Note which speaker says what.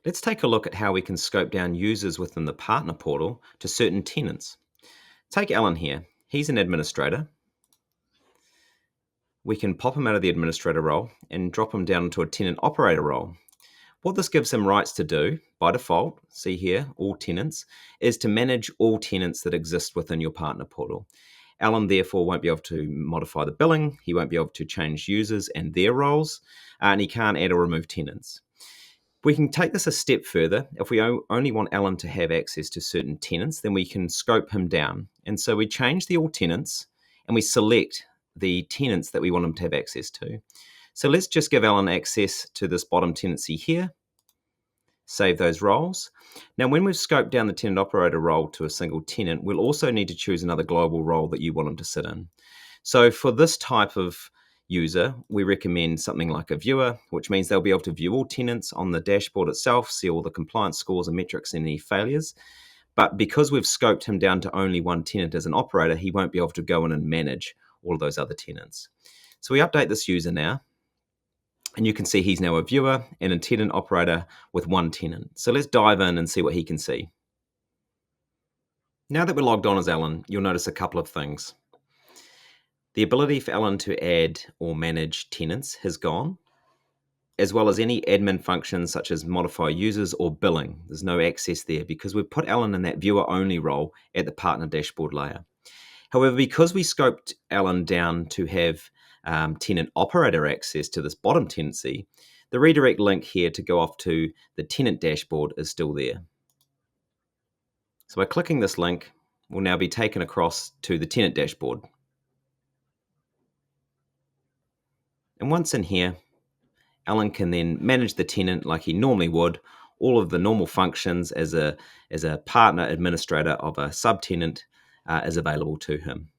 Speaker 1: Let's take a look at how we can scope down users within the partner portal to certain tenants. Take Alan here. He's an administrator. We can pop him out of the administrator role and drop him down into a tenant operator role. What this gives him rights to do, by default, see here, all tenants, is to manage all tenants that exist within your partner portal. Alan, therefore, won't be able to modify the billing, he won't be able to change users and their roles, and he can't add or remove tenants. We can take this a step further. If we only want Alan to have access to certain tenants, then we can scope him down. And so we change the all tenants and we select the tenants that we want him to have access to. So let's just give Alan access to this bottom tenancy here. Save those roles. Now, when we've scoped down the tenant operator role to a single tenant, we'll also need to choose another global role that you want him to sit in. So for this type of user, we recommend something like a viewer, which means they'll be able to view all tenants on the dashboard itself, see all the compliance scores and metrics and any failures. But because we've scoped him down to only one tenant as an operator, he won't be able to go in and manage all of those other tenants. So we update this user now, and you can see he's now a viewer and a tenant operator with one tenant. So let's dive in and see what he can see. Now that we're logged on as Alan, you'll notice a couple of things. The ability for Alan to add or manage tenants has gone, as well as any admin functions such as modify users or billing. There's no access there because we've put Alan in that viewer-only role at the partner dashboard layer. However, because we scoped Alan down to have tenant operator access to this bottom tenancy, the redirect link here to go off to the tenant dashboard is still there. So by clicking this link, we'll now be taken across to the tenant dashboard. And once in here, Alan can then manage the tenant like he normally would. All of the normal functions as a partner administrator of a subtenant is available to him.